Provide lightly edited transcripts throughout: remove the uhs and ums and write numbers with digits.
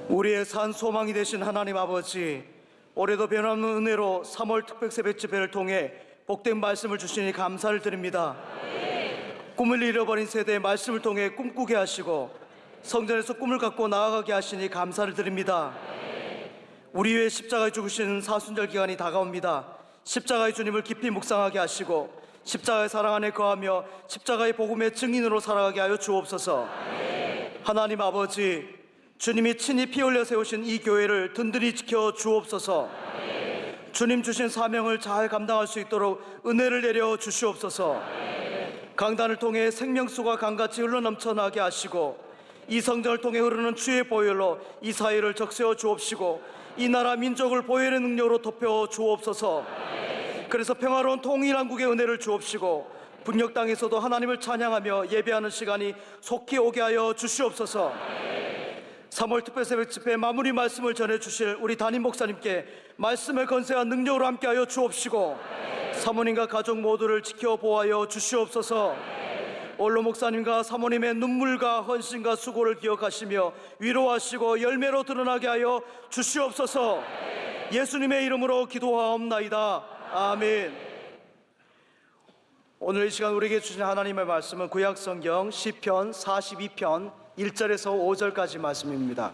우리의 산 소망이 되신 하나님 아버지, 올해도 변함없는 은혜로 3월 특별 새벽 집회를 통해 복된 말씀을 주시니 감사를 드립니다. 꿈을 잃어버린 세대의 말씀을 통해 꿈꾸게 하시고 성전에서 꿈을 갖고 나아가게 하시니 감사를 드립니다. 우리 위해 십자가에 죽으신 사순절 기간이 다가옵니다. 십자가의 주님을 깊이 묵상하게 하시고 십자가의 사랑 안에 거하며 십자가의 복음의 증인으로 살아가게 하여 주옵소서. 하나님 아버지, 주님이 친히 피 흘려 세우신 이 교회를 든든히 지켜 주옵소서. 주님 주신 사명을 잘 감당할 수 있도록 은혜를 내려 주시옵소서. 강단을 통해 생명수가 강같이 흘러넘쳐나게 하시고 이 성전을 통해 흐르는 주의 보혈로 이 사회를 적세워 주옵시고 이 나라 민족을 보혈의 능력으로 덮여 주옵소서. 그래서 평화로운 통일한국의 은혜를 주옵시고 분역 땅에서도 하나님을 찬양하며 예배하는 시간이 속히 오게 하여 주시옵소서. 3월 특별 새벽 집회 마무리 말씀을 전해주실 우리 담임 목사님께 말씀의 건세와 능력으로 함께하여 주옵시고 사모님과 가족 모두를 지켜 보호하여 주시옵소서. 원로 목사님과 사모님의 눈물과 헌신과 수고를 기억하시며 위로하시고 열매로 드러나게 하여 주시옵소서. 예수님의 이름으로 기도하옵나이다. 아멘. 오늘 이 시간 우리에게 주신 하나님의 말씀은 구약성경 시편 42편 1절에서 5절까지 말씀입니다.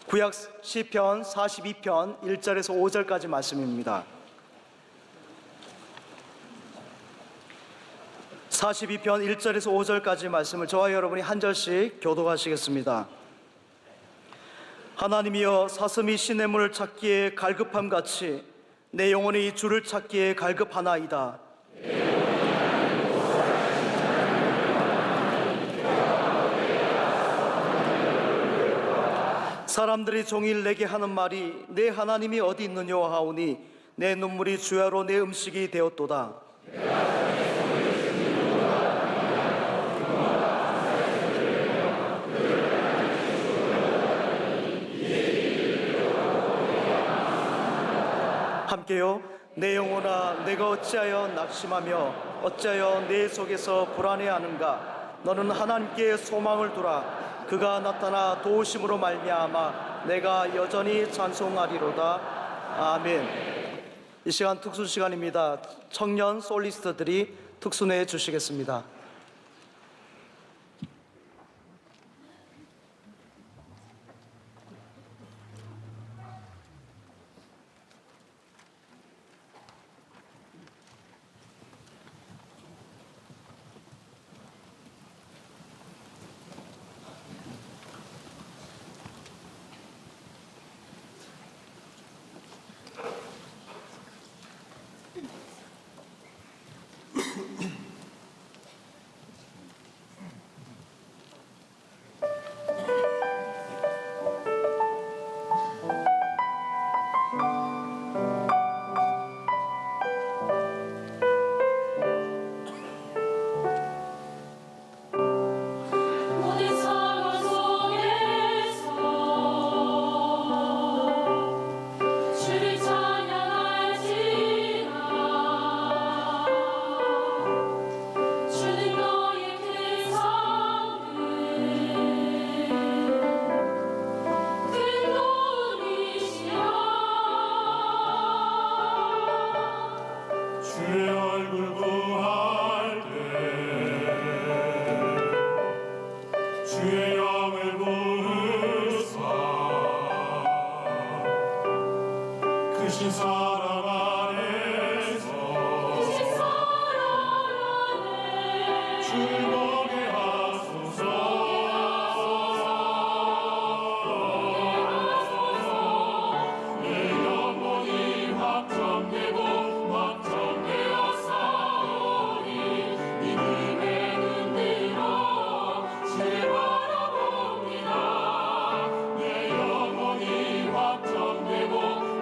구약 시편 42편 1절에서 5절까지 말씀입니다. 42편 1절에서 5절까지 말씀을 저와 여러분이 한 절씩 교독하시겠습니다. 하나님이여, 사슴이 시냇물을 찾기에 갈급함같이 내 영혼이 주를 찾기에 갈급하나이다. 사람들이 종일 내게 하는 말이 내 하나님이 어디 있느냐 하오니 내 눈물이 주야로 내 음식이 되었도다. 함께요. 내 영혼아, 내가 어찌하여 낙심하며 어찌하여 내 속에서 불안해하는가. 너는 하나님께 소망을 두라. 그가 나타나 도우심으로 말미암아 내가 여전히 찬송하리로다. 아멘. 이 시간 특수 시간입니다. 청년 솔리스트들이 특수내해 주시겠습니다.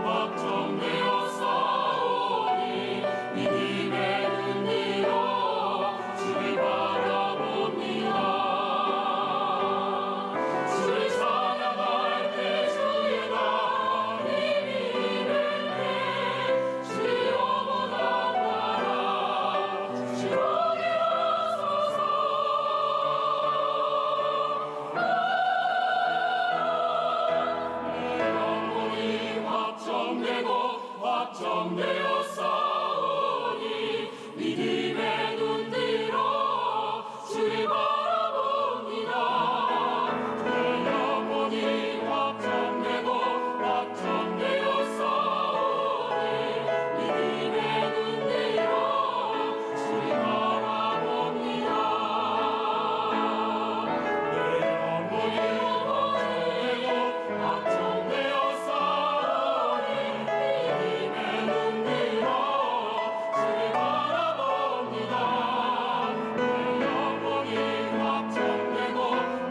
확정되어서 확정되었사오니 믿음의 눈 들어 주를 바라봅니다. 내 영혼이 확정되고 확정되었사오니 믿음의 눈 들어 주를 바라봅니다. 내 영혼이 확정되고 확정되었사오니 믿음의 눈 들어 주를 바라봅니다. 내 영혼이 확정되고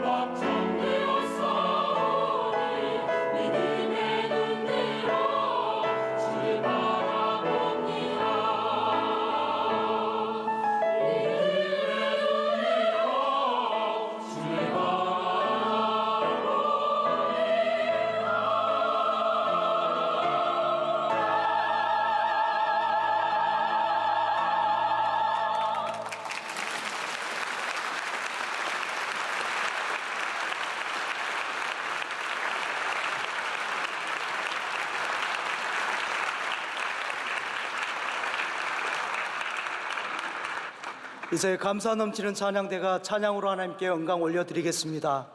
확정되었사오니 믿음의 눈 들어 주를 바라봅니다. 이제 감사 넘치는 찬양대가 찬양으로 하나님께 영광 올려드리겠습니다.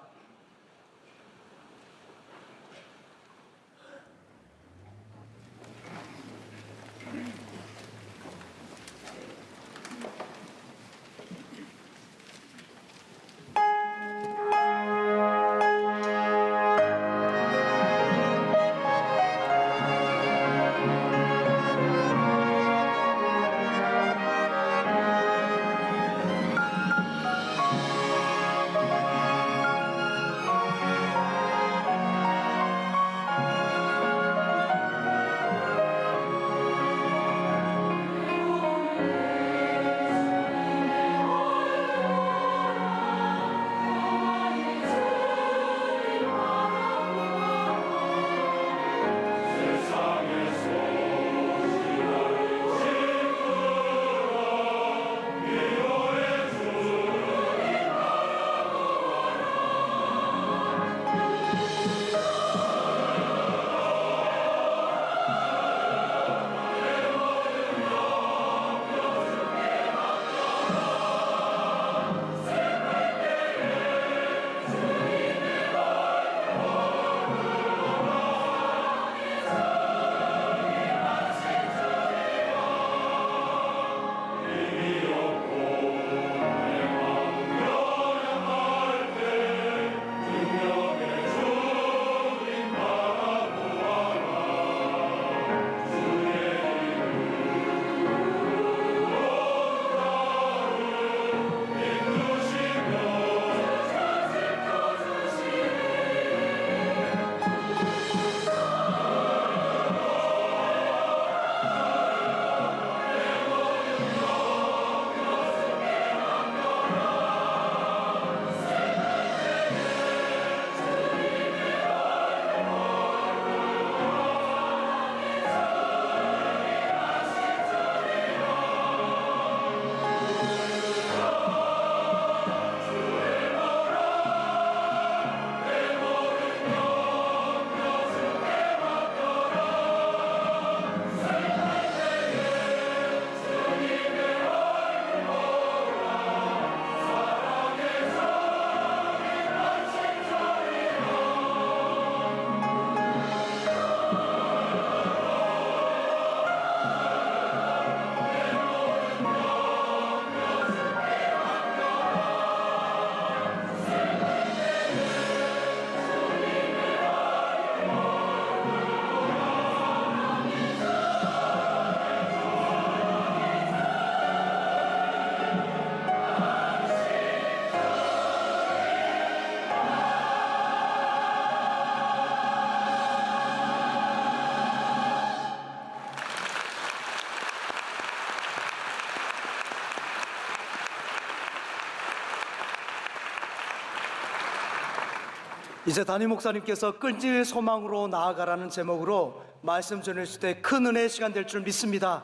이제 담임 목사님께서 끈질 소망으로 나아가라는 제목으로 말씀 전해주실 때 큰 은혜의 시간 될 줄 믿습니다.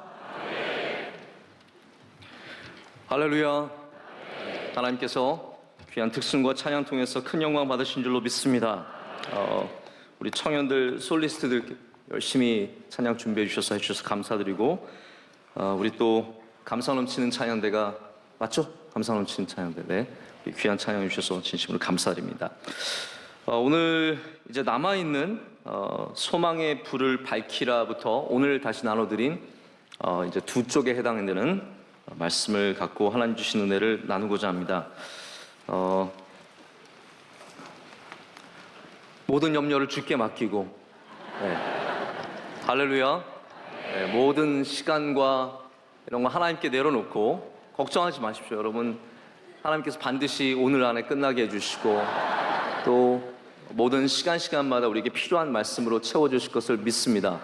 할렐루야. 하나님께서 귀한 특순과 찬양 통해서 큰 영광 받으신 줄로 믿습니다. 우리 청년들 솔리스트들 열심히 찬양 준비해 주셔서 해주셔서 감사드리고 우리 또 감사 넘치는 찬양대가 맞죠? 감사 넘치는 찬양대 네. 귀한 찬양해 주셔서 진심으로 감사드립니다. 오늘 이제 남아있는 소망의 불을 밝히라부터 오늘 다시 나눠드린 이제 두 쪽에 해당되는 말씀을 갖고 하나님 주신 은혜를 나누고자 합니다. 모든 염려를 주께 맡기고 네. 할렐루야. 네, 모든 시간과 이런 거 하나님께 내려놓고 걱정하지 마십시오. 여러분 하나님께서 반드시 오늘 안에 끝나게 해주시고 또 모든 시간마다 우리에게 필요한 말씀으로 채워주실 것을 믿습니다.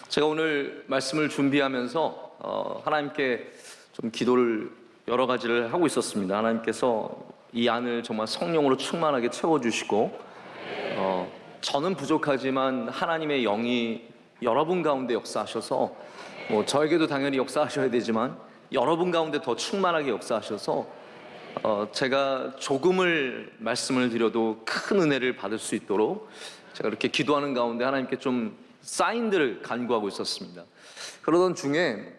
제가 오늘 말씀을 준비하면서 하나님께 좀 기도를 여러 가지를 하고 있었습니다. 하나님께서 이 안을 정말 성령으로 충만하게 채워주시고 저는 부족하지만 하나님의 영이 여러분 가운데 역사하셔서 뭐 저에게도 당연히 역사하셔야 되지만 여러분 가운데 더 충만하게 역사하셔서 제가 조금을 말씀을 드려도 큰 은혜를 받을 수 있도록 제가 이렇게 기도하는 가운데 하나님께 좀 사인들을 간구하고 있었습니다. 그러던 중에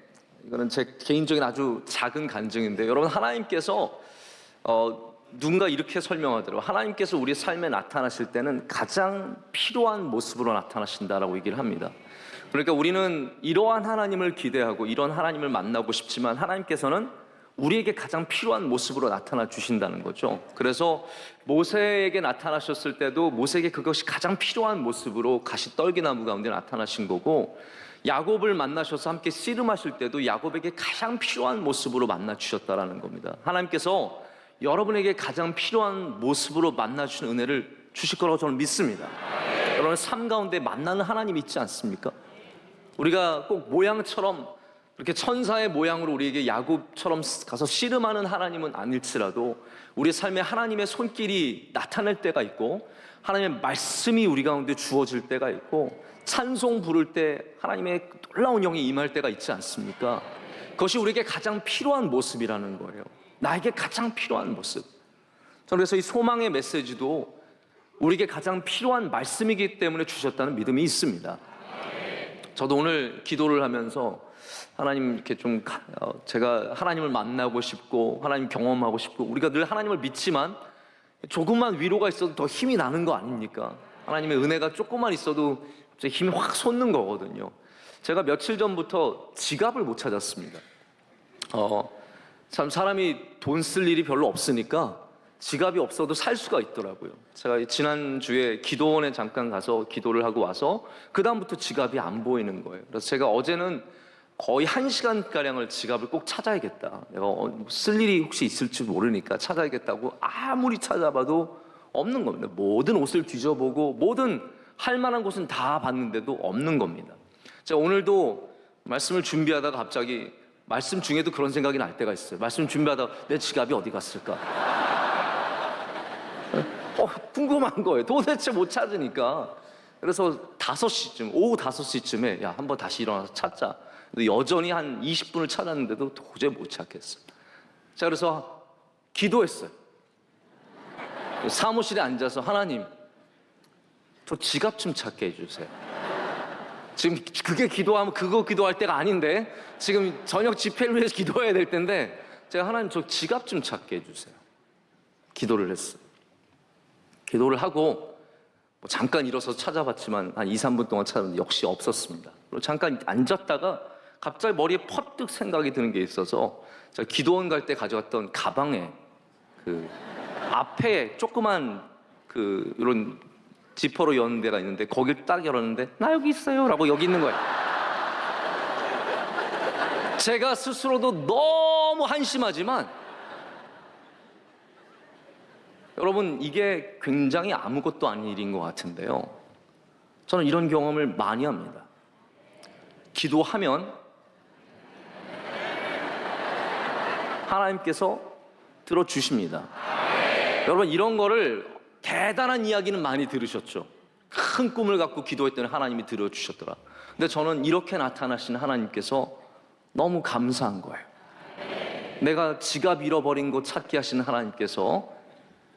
이거는 제 개인적인 아주 작은 간증인데 여러분 하나님께서 누군가 이렇게 설명하더라고요. 하나님께서 우리 삶에 나타나실 때는 가장 필요한 모습으로 나타나신다라고 얘기를 합니다. 그러니까 우리는 이러한 하나님을 기대하고 이런 하나님을 만나고 싶지만 하나님께서는 우리에게 가장 필요한 모습으로 나타나 주신다는 거죠. 그래서 모세에게 나타나셨을 때도 모세에게 그것이 가장 필요한 모습으로 가시떨기나무 가운데 나타나신 거고 야곱을 만나셔서 함께 씨름하실 때도 야곱에게 가장 필요한 모습으로 만나 주셨다라는 겁니다. 하나님께서 여러분에게 가장 필요한 모습으로 만나 주신 은혜를 주실 거라고 저는 믿습니다. 여러분 삶 가운데 만나는 하나님이 있지 않습니까? 우리가 꼭 모양처럼 이렇게 천사의 모양으로 우리에게 야곱처럼 가서 씨름하는 하나님은 아닐지라도 우리 삶에 하나님의 손길이 나타날 때가 있고 하나님의 말씀이 우리 가운데 주어질 때가 있고 찬송 부를 때 하나님의 놀라운 영이 임할 때가 있지 않습니까? 그것이 우리에게 가장 필요한 모습이라는 거예요. 나에게 가장 필요한 모습. 저는 그래서 이 소망의 메시지도 우리에게 가장 필요한 말씀이기 때문에 주셨다는 믿음이 있습니다. 저도 오늘 기도를 하면서 하나님 이렇게 좀 제가 하나님을 만나고 싶고 하나님 경험하고 싶고 우리가 늘 하나님을 믿지만 조금만 위로가 있어도 더 힘이 나는 거 아닙니까? 하나님의 은혜가 조금만 있어도 힘이 확 솟는 거거든요. 제가 며칠 전부터 지갑을 못 찾았습니다. 참 사람이 돈 쓸 일이 별로 없으니까 지갑이 없어도 살 수가 있더라고요. 제가 지난주에 기도원에 잠깐 가서 기도를 하고 와서 그 다음부터 지갑이 안 보이는 거예요. 그래서 제가 어제는 거의 1시간가량을 지갑을 꼭 찾아야겠다. 내가 쓸 일이 혹시 있을지 모르니까 찾아야겠다고 아무리 찾아봐도 없는 겁니다. 모든 옷을 뒤져보고 모든 할 만한 곳은 다 봤는데도 없는 겁니다. 제가 오늘도 말씀을 준비하다가 갑자기 말씀 중에도 그런 생각이 날 때가 있어요. 말씀 준비하다가 내 지갑이 어디 갔을까? 궁금한 거예요. 도대체 못 찾으니까. 그래서 5시쯤, 오후 5시쯤에 야, 한번 다시 일어나서 찾자. 근데 여전히 한 20분을 찾았는데도 도저히 못 찾겠어요. 자, 그래서 기도했어요. 사무실에 앉아서 하나님, 저 지갑 좀 찾게 해주세요. 지금 그게 기도하면 그거 기도할 때가 아닌데 지금 저녁 집회를 위해서 기도해야 될 텐데 제가 하나님 저 지갑 좀 찾게 해주세요. 기도를 했어요. 기도를 하고 잠깐 일어서서 찾아봤지만 한 2, 3분 동안 찾았는데 역시 없었습니다. 그리고 잠깐 앉았다가 갑자기 머리에 퍼뜩 생각이 드는 게 있어서 제가 기도원 갈 때 가져갔던 가방에 그 앞에 조그만 그 이런 지퍼로 여는 데가 있는데 거길 딱 열었는데 나 여기 있어요 라고 여기 있는 거예요. 제가 스스로도 너무 한심하지만 여러분 이게 굉장히 아무것도 아닌 일인 것 같은데요, 저는 이런 경험을 많이 합니다. 기도하면 하나님께서 들어주십니다. 여러분 이런 거를 대단한 이야기는 많이 들으셨죠. 큰 꿈을 갖고 기도했더니 하나님이 들어주셨더라. 근데 저는 이렇게 나타나신 하나님께서 너무 감사한 거예요. 내가 지갑 잃어버린 거 찾게 하신 하나님께서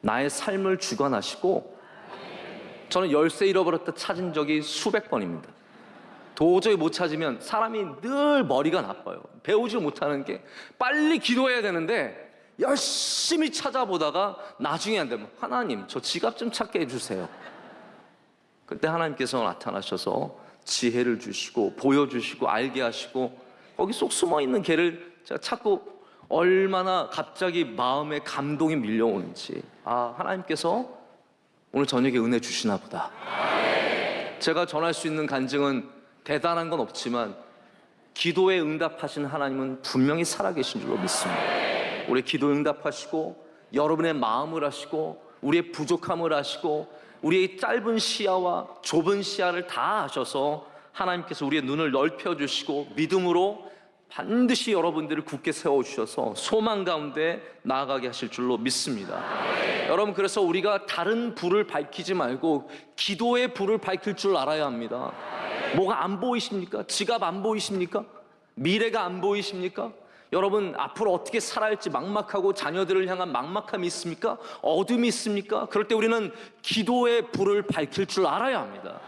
나의 삶을 주관하시고 저는 열쇠 잃어버렸다 찾은 적이 수백 번입니다. 도저히 못 찾으면 사람이 늘 머리가 나빠요. 배우지 못하는 게 빨리 기도해야 되는데 열심히 찾아보다가 나중에 안 되면 하나님 저 지갑 좀 찾게 해주세요. 그때 하나님께서 나타나셔서 지혜를 주시고 보여주시고 알게 하시고 거기 쏙 숨어있는 개를 제가 찾고 얼마나 갑자기 마음에 감동이 밀려오는지, 아, 하나님께서 오늘 저녁에 은혜 주시나 보다. 제가 전할 수 있는 간증은 대단한 건 없지만 기도에 응답하신 하나님은 분명히 살아계신 줄로 믿습니다. 우리 기도에 응답하시고 여러분의 마음을 아시고 우리의 부족함을 아시고 우리의 짧은 시야와 좁은 시야를 다 아셔서 하나님께서 우리의 눈을 넓혀주시고 믿음으로 반드시 여러분들을 굳게 세워주셔서 소망 가운데 나아가게 하실 줄로 믿습니다. 여러분, 그래서 우리가 다른 불을 밝히지 말고 기도의 불을 밝힐 줄 알아야 합니다. 뭐가 안 보이십니까? 지갑 안 보이십니까? 미래가 안 보이십니까? 여러분, 앞으로 어떻게 살아야 할지 막막하고 자녀들을 향한 막막함이 있습니까? 어둠이 있습니까? 그럴 때 우리는 기도의 불을 밝힐 줄 알아야 합니다.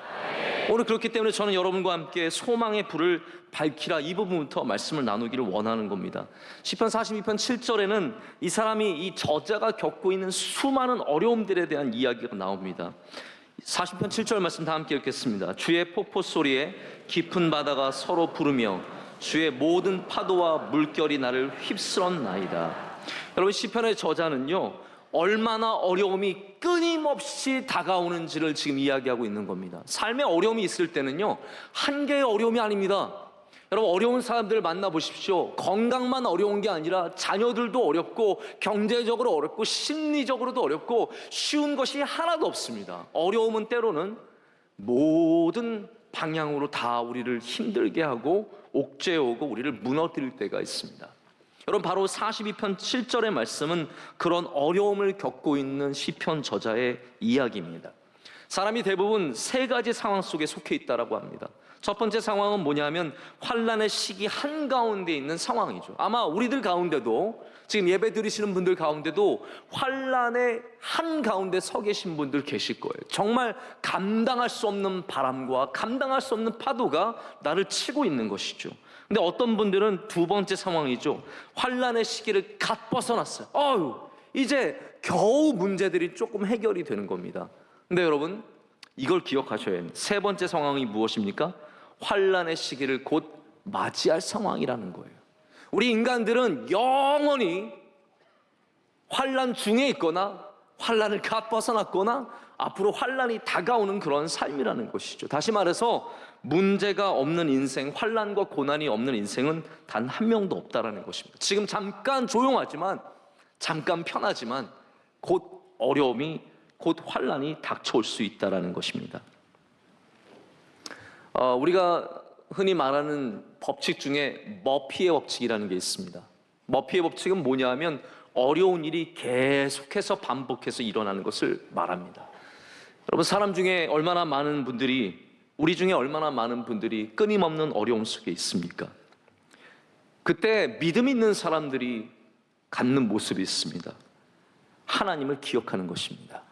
오늘 그렇기 때문에 저는 여러분과 함께 소망의 불을 밝히라, 이 부분부터 말씀을 나누기를 원하는 겁니다. 시편 42편 7절에는 이 사람이, 이 저자가 겪고 있는 수많은 어려움들에 대한 이야기가 나옵니다. 40편 7절 말씀 다 함께 읽겠습니다. 주의 폭포 소리에 깊은 바다가 서로 부르며 주의 모든 파도와 물결이 나를 휩쓸었나이다. 여러분, 시편의 저자는요, 얼마나 어려움이 끊임없이 다가오는지를 지금 이야기하고 있는 겁니다. 삶에 어려움이 있을 때는요, 한 개의 어려움이 아닙니다. 여러분, 어려운 사람들을 만나보십시오. 건강만 어려운 게 아니라 자녀들도 어렵고 경제적으로 어렵고 심리적으로도 어렵고 쉬운 것이 하나도 없습니다. 어려움은 때로는 모든 방향으로 다 우리를 힘들게 하고 옥죄어오고 우리를 무너뜨릴 때가 있습니다. 여러분, 바로 42편 7절의 말씀은 그런 어려움을 겪고 있는 시편 저자의 이야기입니다. 사람이 대부분 세 가지 상황 속에 속해 있다고 합니다. 첫 번째 상황은 뭐냐면 환난의 시기 한가운데 있는 상황이죠. 아마 우리들 가운데도, 지금 예배 드리시는 분들 가운데도 환난의 한가운데 서 계신 분들 계실 거예요. 정말 감당할 수 없는 바람과 감당할 수 없는 파도가 나를 치고 있는 것이죠. 근데 어떤 분들은 두 번째 상황이죠. 환난의 시기를 갓 벗어났어요. 이제 겨우 문제들이 조금 해결이 되는 겁니다. 근데 여러분, 이걸 기억하셔야 해요. 세 번째 상황이 무엇입니까? 환난의 시기를 곧 맞이할 상황이라는 거예요. 우리 인간들은 영원히 환난 중에 있거나 환난을 갓 벗어났거나 앞으로 환난이 다가오는 그런 삶이라는 것이죠. 다시 말해서 문제가 없는 인생, 환난과 고난이 없는 인생은 단 한 명도 없다라는 것입니다. 지금 잠깐 조용하지만, 잠깐 편하지만 곧 어려움이, 곧 환난이 닥쳐올 수 있다라는 것입니다. 우리가 흔히 말하는 법칙 중에 머피의 법칙이라는 게 있습니다. 머피의 법칙은 뭐냐면 어려운 일이 계속해서 반복해서 일어나는 것을 말합니다. 여러분, 사람 중에 얼마나 많은 분들이, 우리 중에 얼마나 많은 분들이 끊임없는 어려움 속에 있습니까? 그때 믿음 있는 사람들이 갖는 모습이 있습니다. 하나님을 기억하는 것입니다.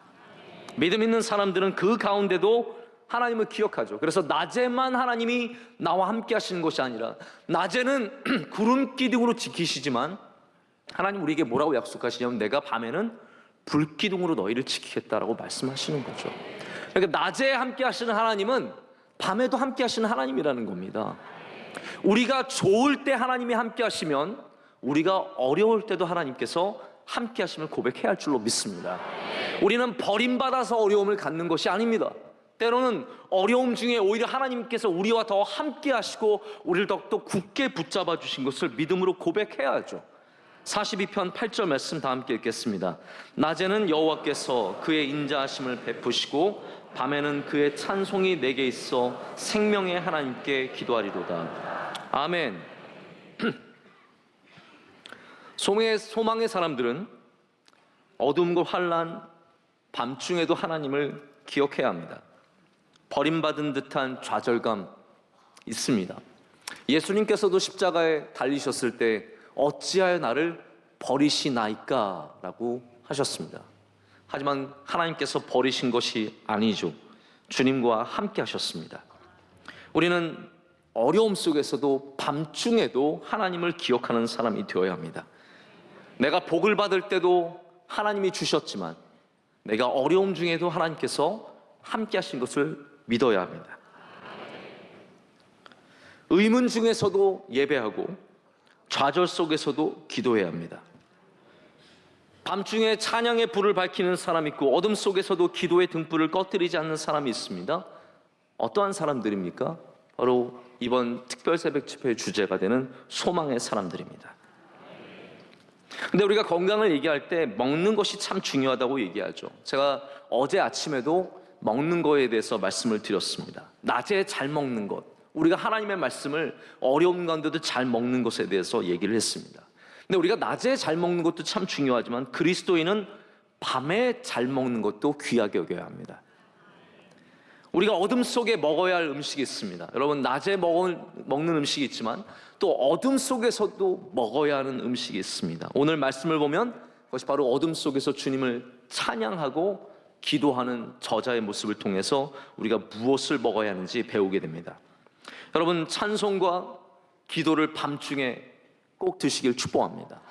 믿음 있는 사람들은 그 가운데도 하나님을 기억하죠. 그래서 낮에만 하나님이 나와 함께 하시는 것이 아니라, 낮에는 구름 기둥으로 지키시지만 하나님 우리에게 뭐라고 약속하시냐면 내가 밤에는 불기둥으로 너희를 지키겠다라고 말씀하시는 거죠. 그러니까 낮에 함께 하시는 하나님은 밤에도 함께 하시는 하나님이라는 겁니다. 우리가 좋을 때 하나님이 함께 하시면 우리가 어려울 때도 하나님께서 함께 하심을 고백해야 할 줄로 믿습니다. 우리는 버림받아서 어려움을 갖는 것이 아닙니다. 때로는 어려움 중에 오히려 하나님께서 우리와 더 함께 하시고 우리를 더욱더 굳게 붙잡아 주신 것을 믿음으로 고백해야 하죠. 42편 8절 말씀 다 함께 읽겠습니다. 낮에는 여호와께서 그의 인자하심을 베푸시고 밤에는 그의 찬송이 내게 있어 생명의 하나님께 기도하리로다. 아멘. 소망의 사람들은 어둠과 환난, 밤중에도 하나님을 기억해야 합니다. 버림받은 듯한 좌절감 있습니다. 예수님께서도 십자가에 달리셨을 때 어찌하여 나를 버리시나이까 라고 하셨습니다. 하지만 하나님께서 버리신 것이 아니죠. 주님과 함께 하셨습니다. 우리는 어려움 속에서도 밤중에도 하나님을 기억하는 사람이 되어야 합니다. 내가 복을 받을 때도 하나님이 주셨지만 내가 어려움 중에도 하나님께서 함께 하신 것을 믿어야 합니다. 의문 중에서도 예배하고 좌절 속에서도 기도해야 합니다. 밤중에 찬양의 불을 밝히는 사람이 있고 어둠 속에서도 기도의 등불을 꺼뜨리지 않는 사람이 있습니다. 어떠한 사람들입니까? 바로 이번 특별 새벽 집회의 주제가 되는 소망의 사람들입니다. 근데 우리가 건강을 얘기할 때 먹는 것이 참 중요하다고 얘기하죠. 제가 어제 아침에도 먹는 거에 대해서 말씀을 드렸습니다. 낮에 잘 먹는 것, 우리가 하나님의 말씀을 어려운 가운데도 잘 먹는 것에 대해서 얘기를 했습니다. 근데 우리가 낮에 잘 먹는 것도 참 중요하지만 그리스도인은 밤에 잘 먹는 것도 귀하게 여겨야 합니다. 우리가 어둠 속에 먹어야 할 음식이 있습니다. 여러분, 낮에 먹는 음식이 있지만 또 어둠 속에서도 먹어야 하는 음식이 있습니다. 오늘 말씀을 보면 그것이 바로 어둠 속에서 주님을 찬양하고 기도하는 저자의 모습을 통해서 우리가 무엇을 먹어야 하는지 배우게 됩니다. 여러분, 찬송과 기도를 밤중에 꼭 드시길 축복합니다.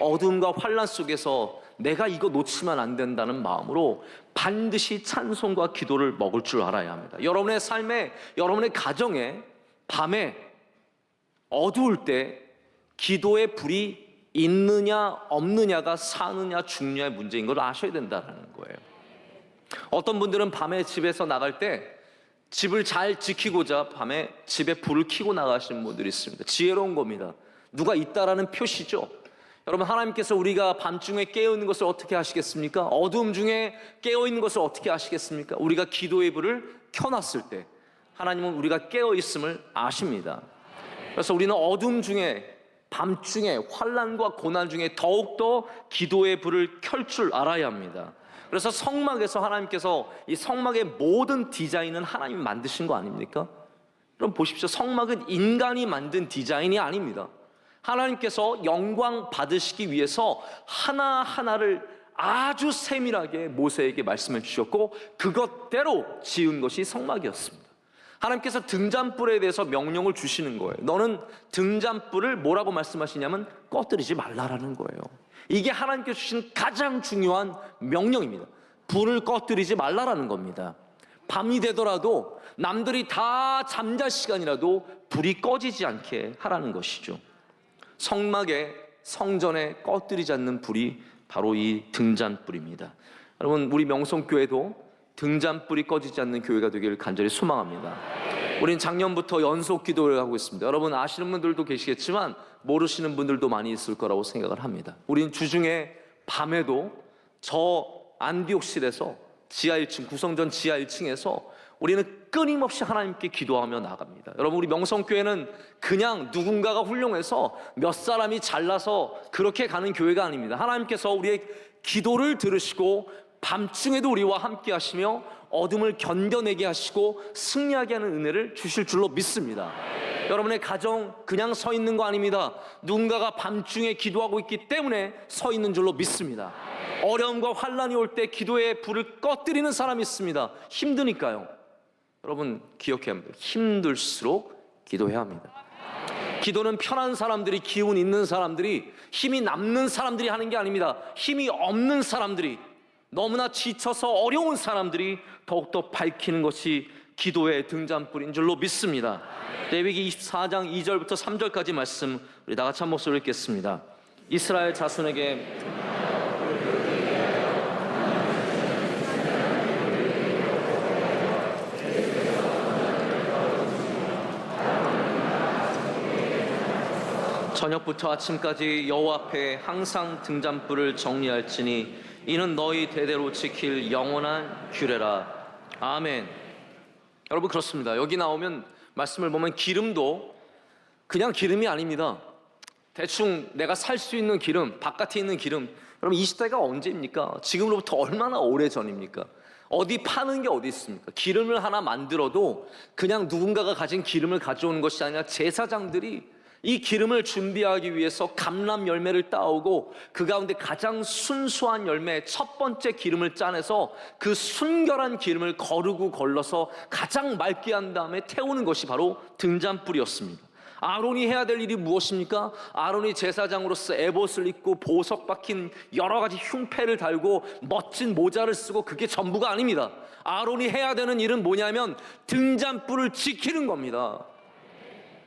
어둠과 환란 속에서 내가 이거 놓치면 안 된다는 마음으로 반드시 찬송과 기도를 먹을 줄 알아야 합니다. 여러분의 삶에, 여러분의 가정에 밤에 어두울 때 기도의 불이 있느냐 없느냐가 사느냐 죽느냐의 문제인 걸 아셔야 된다는 거예요. 어떤 분들은 밤에 집에서 나갈 때 집을 잘 지키고자 밤에 집에 불을 켜고 나가시는 분들이 있습니다. 지혜로운 겁니다. 누가 있다라는 표시죠. 여러분, 하나님께서 우리가 밤중에 깨어있는 것을 어떻게 하시겠습니까? 어둠 중에 깨어있는 것을 어떻게 하시겠습니까? 우리가 기도의 불을 켜놨을 때 하나님은 우리가 깨어있음을 아십니다. 그래서 우리는 어둠 중에, 밤중에, 환난과 고난 중에 더욱더 기도의 불을 켤 줄 알아야 합니다. 그래서 성막에서 하나님께서 이 성막의 모든 디자인은 하나님이 만드신 거 아닙니까? 그럼 보십시오. 성막은 인간이 만든 디자인이 아닙니다. 하나님께서 영광 받으시기 위해서 하나하나를 아주 세밀하게 모세에게 말씀해 주셨고 그것대로 지은 것이 성막이었습니다. 하나님께서 등잔불에 대해서 명령을 주시는 거예요. 너는 등잔불을 뭐라고 말씀하시냐면 꺼뜨리지 말라라는 거예요. 이게 하나님께서 주신 가장 중요한 명령입니다. 불을 꺼뜨리지 말라라는 겁니다. 밤이 되더라도 남들이 다 잠잘 시간이라도 불이 꺼지지 않게 하라는 것이죠. 성막에, 성전에 꺼뜨리지 않는 불이 바로 이 등잔불입니다. 여러분, 우리 명성교회도 등잔불이 꺼지지 않는 교회가 되기를 간절히 소망합니다. 우린 작년부터 연속 기도를 하고 있습니다. 여러분 아시는 분들도 계시겠지만 모르시는 분들도 많이 있을 거라고 생각을 합니다. 우린 주중에 밤에도 저 안디옥실에서 지하 1층, 구성전 지하 1층에서 우리는 끊임없이 하나님께 기도하며 나갑니다. 여러분, 우리 명성교회는 그냥 누군가가 훌륭해서 몇 사람이 잘나서 그렇게 가는 교회가 아닙니다. 하나님께서 우리의 기도를 들으시고 밤중에도 우리와 함께 하시며 어둠을 견뎌내게 하시고 승리하게 하는 은혜를 주실 줄로 믿습니다. 여러분의 가정 그냥 서 있는 거 아닙니다. 누군가가 밤중에 기도하고 있기 때문에 서 있는 줄로 믿습니다. 어려움과 환란이 올 때 기도의 불을 꺼뜨리는 사람이 있습니다. 힘드니까요. 여러분 기억해야 합니다. 힘들수록 기도해야 합니다. 기도는 편한 사람들이, 기운 있는 사람들이, 힘이 남는 사람들이 하는 게 아닙니다. 힘이 없는 사람들이, 너무나 지쳐서 어려운 사람들이 더욱더 밝히는 것이 기도의 등잔불인 줄로 믿습니다. 레위기 24장 2절부터 3절까지 말씀 우리 다 같이 한 목소리로 읽겠습니다. 이스라엘 자손에게 저녁부터 아침까지 여호와 앞에 항상 등잔불을 정리할지니 이는 너희 대대로 지킬 영원한 규례라. 아멘. 여러분 그렇습니다. 여기 나오면 말씀을 보면 기름도 그냥 기름이 아닙니다. 대충 내가 살 수 있는 기름, 바깥에 있는 기름. 여러분 이 시대가 언제입니까? 지금으로부터 얼마나 오래전입니까? 어디 파는 게 어디 있습니까? 기름을 하나 만들어도 그냥 누군가가 가진 기름을 가져오는 것이 아니라 제사장들이 이 기름을 준비하기 위해서 감람 열매를 따오고 그 가운데 가장 순수한 열매 첫 번째 기름을 짜내서 그 순결한 기름을 거르고 걸러서 가장 맑게 한 다음에 태우는 것이 바로 등잔불이었습니다. 아론이 해야 될 일이 무엇입니까? 아론이 제사장으로서 에봇을 입고 보석 박힌 여러 가지 흉패를 달고 멋진 모자를 쓰고 그게 전부가 아닙니다. 아론이 해야 되는 일은 뭐냐면 등잔불을 지키는 겁니다.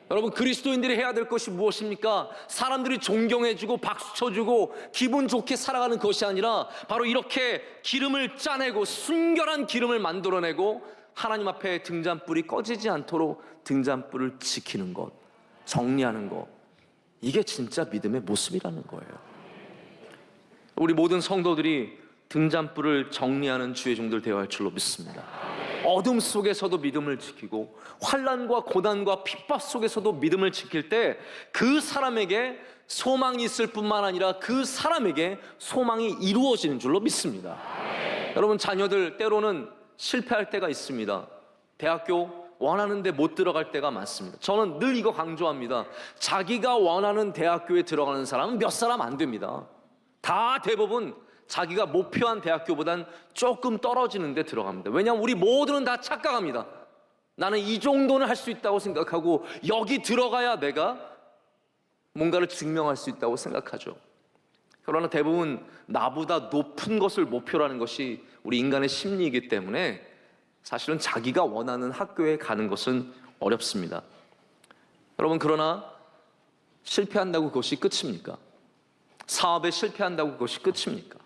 여러분, 그리스도인들이 해야 될 것이 무엇입니까? 사람들이 존경해주고 박수 쳐주고 기분 좋게 살아가는 것이 아니라 바로 이렇게 기름을 짜내고 순결한 기름을 만들어내고 하나님 앞에 등잔불이 꺼지지 않도록 등잔불을 지키는 것, 정리하는 것, 이게 진짜 믿음의 모습이라는 거예요. 우리 모든 성도들이 등잔불을 정리하는 주의 종들 되어야 할 줄로 믿습니다. 어둠 속에서도 믿음을 지키고 환난과 고난과 핍박 속에서도 믿음을 지킬 때 그 사람에게 소망이 있을 뿐만 아니라 그 사람에게 소망이 이루어지는 줄로 믿습니다. 여러분, 자녀들 때로는 실패할 때가 있습니다. 대학교 원하는데 못 들어갈 때가 많습니다. 저는 늘 이거 강조합니다. 자기가 원하는 대학교에 들어가는 사람은 몇 사람 안 됩니다. 다 대부분 자기가 목표한 대학교보단 조금 떨어지는 데 들어갑니다. 왜냐하면 우리 모두는 다 착각합니다. 나는 이 정도는 할 수 있다고 생각하고 여기 들어가야 내가 뭔가를 증명할 수 있다고 생각하죠. 그러나 대부분 나보다 높은 것을 목표로 하는 것이 우리 인간의 심리이기 때문에 사실은 자기가 원하는 학교에 가는 것은 어렵습니다. 여러분, 그러나 실패한다고 그것이 끝입니까? 사업에 실패한다고 그것이 끝입니까?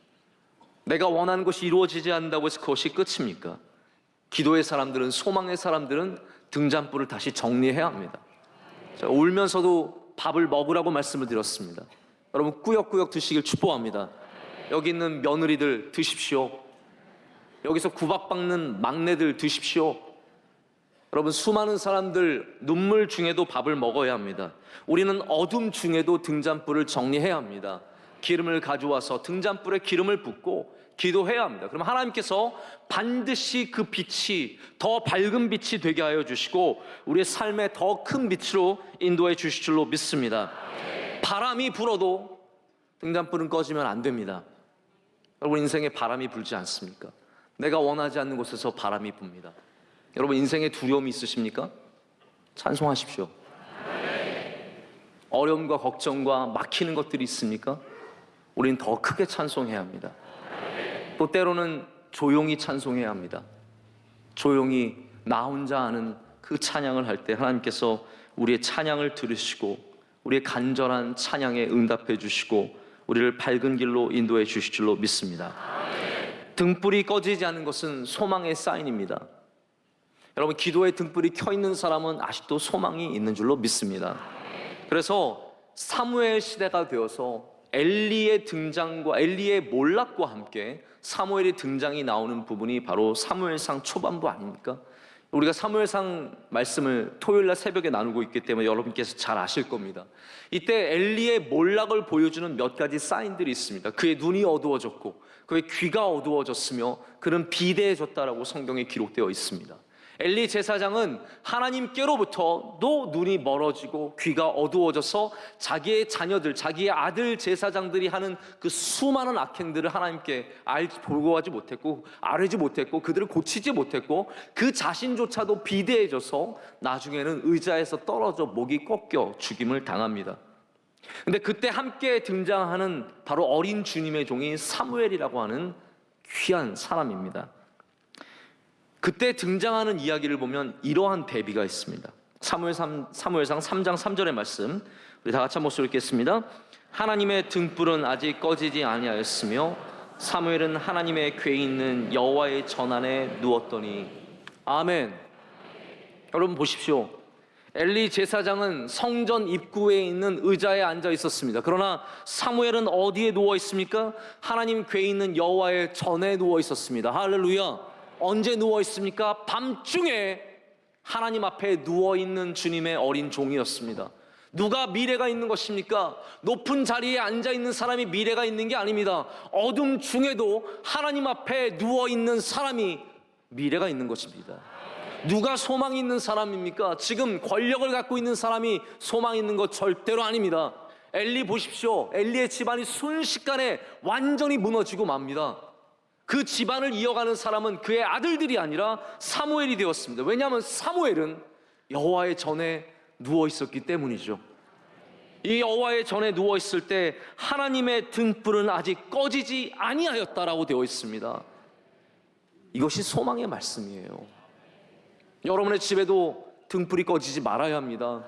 내가 원하는 것이 이루어지지 않는다고 해서 그것이 끝입니까? 기도의 사람들은, 소망의 사람들은 등잔불을 다시 정리해야 합니다. 제가 울면서도 밥을 먹으라고 말씀을 드렸습니다. 여러분, 꾸역꾸역 드시길 축복합니다. 여기 있는 며느리들 드십시오. 여기서 구박받는 막내들 드십시오. 여러분, 수많은 사람들 눈물 중에도 밥을 먹어야 합니다. 우리는 어둠 중에도 등잔불을 정리해야 합니다. 기름을 가져와서 등잔불에 기름을 붓고 기도해야 합니다. 그럼 하나님께서 반드시 그 빛이 더 밝은 빛이 되게 하여 주시고 우리의 삶에 더 큰 빛으로 인도해 주실 줄로 믿습니다. 바람이 불어도 등잔불은 꺼지면 안 됩니다. 여러분, 인생에 바람이 불지 않습니까? 내가 원하지 않는 곳에서 바람이 붑니다. 여러분, 인생에 두려움이 있으십니까? 찬송하십시오. 어려움과 걱정과 막히는 것들이 있습니까? 우리는 더 크게 찬송해야 합니다. 또 때로는 조용히 찬송해야 합니다. 조용히 나 혼자 아는 그 찬양을 할 때 하나님께서 우리의 찬양을 들으시고 우리의 간절한 찬양에 응답해 주시고 우리를 밝은 길로 인도해 주실 줄로 믿습니다. 등불이 꺼지지 않는 것은 소망의 사인입니다. 여러분, 기도의 등불이 켜 있는 사람은 아직도 소망이 있는 줄로 믿습니다. 그래서 사무엘 시대가 되어서 엘리의 등장과 엘리의 몰락과 함께 사무엘의 등장이 나오는 부분이 바로 사무엘상 초반부 아닙니까? 우리가 사무엘상 말씀을 토요일날 새벽에 나누고 있기 때문에 여러분께서 잘 아실 겁니다. 이때 엘리의 몰락을 보여주는 몇 가지 사인들이 있습니다. 그의 눈이 어두워졌고 그의 귀가 어두워졌으며 그는 비대해졌다라고 성경에 기록되어 있습니다. 엘리 제사장은 하나님께로부터도 눈이 멀어지고 귀가 어두워져서 자기의 자녀들, 자기의 아들 제사장들이 하는 그 수많은 악행들을 하나님께 보고하지 못했고 아뢰지 못했고 그들을 고치지 못했고 그 자신조차도 비대해져서 나중에는 의자에서 떨어져 목이 꺾여 죽임을 당합니다. 근데 그때 함께 등장하는 바로 어린 주님의 종이 사무엘이라고 하는 귀한 사람입니다. 그때 등장하는 이야기를 보면 이러한 대비가 있습니다. 사무엘상 3장 3절의 말씀 우리 다 같이 한 목소리 읽겠습니다. 하나님의 등불은 아직 꺼지지 아니하였으며 사무엘은 하나님의 궤에 있는 여호와의 전 안에 누웠더니. 아멘. 여러분 보십시오. 엘리 제사장은 성전 입구에 있는 의자에 앉아 있었습니다. 그러나 사무엘은 어디에 누워 있습니까? 하나님 궤에 있는 여호와의 전에 누워 있었습니다. 할렐루야. 언제 누워 있습니까? 밤중에 하나님 앞에 누워 있는 주님의 어린 종이었습니다. 누가 미래가 있는 것입니까? 높은 자리에 앉아 있는 사람이 미래가 있는 게 아닙니다. 어둠 중에도 하나님 앞에 누워 있는 사람이 미래가 있는 것입니다. 누가 소망이 있는 사람입니까? 지금 권력을 갖고 있는 사람이 소망이 있는 것 절대로 아닙니다. 엘리 보십시오. 엘리의 집안이 순식간에 완전히 무너지고 맙니다. 그 집안을 이어가는 사람은 그의 아들들이 아니라 사무엘이 되었습니다. 왜냐하면 사무엘은 여호와의 전에 누워 있었기 때문이죠. 이 여호와의 전에 누워 있을 때 하나님의 등불은 아직 꺼지지 아니하였다라고 되어 있습니다. 이것이 소망의 말씀이에요. 여러분의 집에도 등불이 꺼지지 말아야 합니다.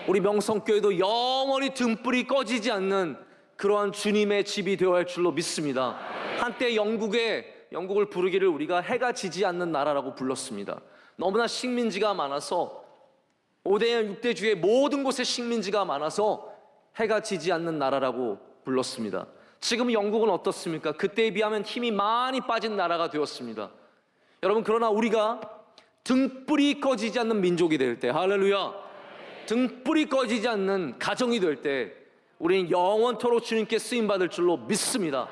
우리 명성교회도 영원히 등불이 꺼지지 않는 그러한 주님의 집이 되어야 할 줄로 믿습니다. 한때 영국을 부르기를 우리가 해가 지지 않는 나라라고 불렀습니다. 너무나 식민지가 많아서 5대양 6대주의 모든 곳에 식민지가 많아서 해가 지지 않는 나라라고 불렀습니다. 지금 영국은 어떻습니까? 그때에 비하면 힘이 많이 빠진 나라가 되었습니다. 여러분, 그러나 우리가 등불이 꺼지지 않는 민족이 될 때, 할렐루야, 등불이 꺼지지 않는 가정이 될 때 우리는 영원토록 주님께 쓰임받을 줄로 믿습니다.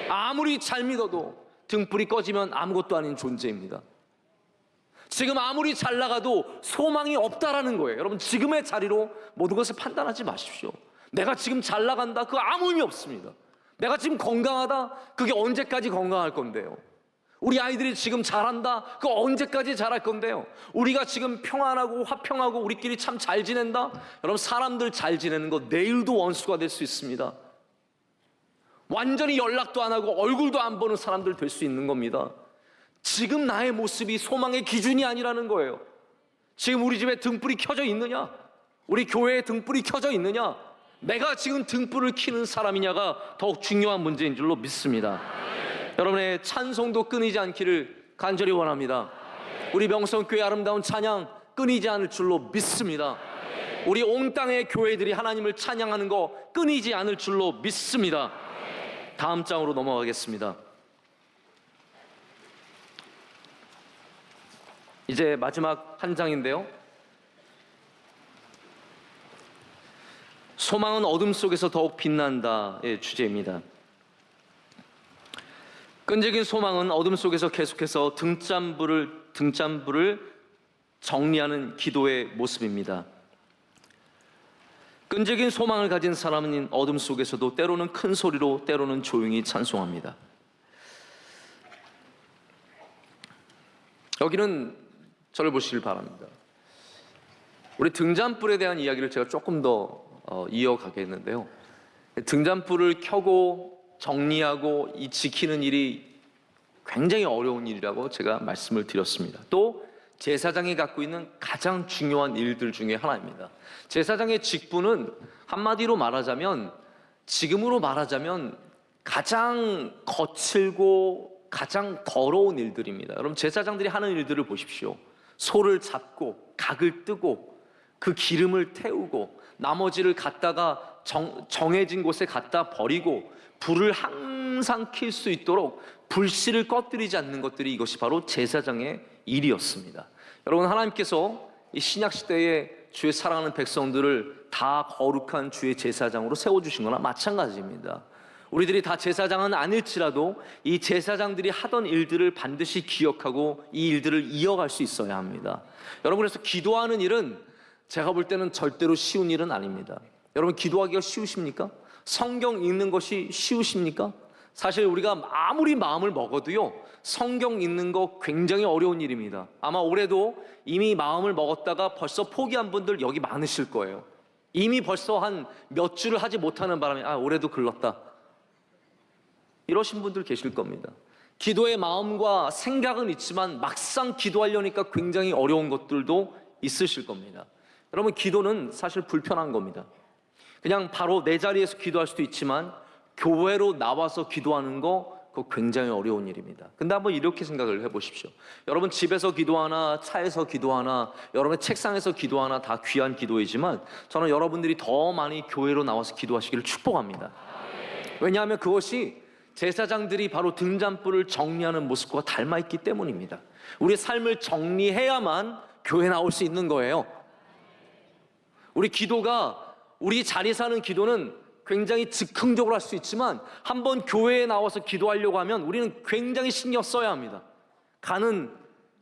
아무리 잘 믿어도 등불이 꺼지면 아무것도 아닌 존재입니다. 지금 아무리 잘 나가도 소망이 없다라는 거예요. 여러분, 지금의 자리로 모든 것을 판단하지 마십시오. 내가 지금 잘 나간다, 그거 아무 의미 없습니다. 내가 지금 건강하다, 그게 언제까지 건강할 건데요. 우리 아이들이 지금 잘한다, 그거 언제까지 잘할 건데요. 우리가 지금 평안하고 화평하고 우리끼리 참 잘 지낸다, 여러분, 사람들 잘 지내는 거 내일도 원수가 될 수 있습니다. 완전히 연락도 안 하고 얼굴도 안 보는 사람들 될 수 있는 겁니다. 지금 나의 모습이 소망의 기준이 아니라는 거예요. 지금 우리 집에 등불이 켜져 있느냐? 우리 교회에 등불이 켜져 있느냐? 내가 지금 등불을 켜는 사람이냐가 더욱 중요한 문제인 줄로 믿습니다. 여러분의 찬송도 끊이지 않기를 간절히 원합니다. 우리 명성교회 아름다운 찬양 끊이지 않을 줄로 믿습니다. 우리 온 땅의 교회들이 하나님을 찬양하는 거 끊이지 않을 줄로 믿습니다. 다음 장으로 넘어가겠습니다. 이제 마지막 한 장인데요. 소망은 어둠 속에서 더욱 빛난다의 주제입니다. 끈질긴 소망은 어둠 속에서 계속해서 등잔불을 정리하는 기도의 모습입니다. 끈질긴 소망을 가진 사람은 어둠 속에서도 때로는 큰 소리로, 때로는 조용히 찬송합니다. 여기는 저를 보시길 바랍니다. 우리 등잔불에 대한 이야기를 제가 조금 더 이어가겠는데요. 등잔불을 켜고 정리하고 이 지키는 일이 굉장히 어려운 일이라고 제가 말씀을 드렸습니다. 또 제사장이 갖고 있는 가장 중요한 일들 중에 하나입니다. 제사장의 직분은 한마디로 말하자면, 지금으로 말하자면 가장 거칠고 가장 더러운 일들입니다. 여러분, 제사장들이 하는 일들을 보십시오. 소를 잡고 각을 뜨고 그 기름을 태우고 나머지를 갖다가 정해진 곳에 갖다 버리고 불을 항상 켤 수 있도록 불씨를 꺼뜨리지 않는 것들이, 이것이 바로 제사장의 일이었습니다. 여러분, 하나님께서 이 신약시대에 주의 사랑하는 백성들을 다 거룩한 주의 제사장으로 세워주신 거나 마찬가지입니다. 우리들이 다 제사장은 아닐지라도 이 제사장들이 하던 일들을 반드시 기억하고 이 일들을 이어갈 수 있어야 합니다. 여러분, 그래서 기도하는 일은 제가 볼 때는 절대로 쉬운 일은 아닙니다. 여러분, 기도하기가 쉬우십니까? 성경 읽는 것이 쉬우십니까? 사실 우리가 아무리 마음을 먹어도요, 성경 읽는 거 굉장히 어려운 일입니다. 아마 올해도 이미 마음을 먹었다가 벌써 포기한 분들 여기 많으실 거예요. 이미 벌써 한 몇 주를 하지 못하는 바람에 올해도 글렀다, 이러신 분들 계실 겁니다. 기도의 마음과 생각은 있지만 막상 기도하려니까 굉장히 어려운 것들도 있으실 겁니다. 여러분, 기도는 사실 불편한 겁니다. 그냥 바로 내 자리에서 기도할 수도 있지만 교회로 나와서 기도하는 거, 그거 굉장히 어려운 일입니다. 근데 한번 이렇게 생각을 해보십시오. 여러분, 집에서 기도하나 차에서 기도하나 여러분의 책상에서 기도하나 다 귀한 기도이지만 저는 여러분들이 더 많이 교회로 나와서 기도하시기를 축복합니다. 왜냐하면 그것이 제사장들이 바로 등잔불을 정리하는 모습과 닮아있기 때문입니다. 우리의 삶을 정리해야만 교회에 나올 수 있는 거예요. 우리 기도가, 우리 자리에서 하는 기도는 굉장히 즉흥적으로 할 수 있지만 한번 교회에 나와서 기도하려고 하면 우리는 굉장히 신경 써야 합니다. 가는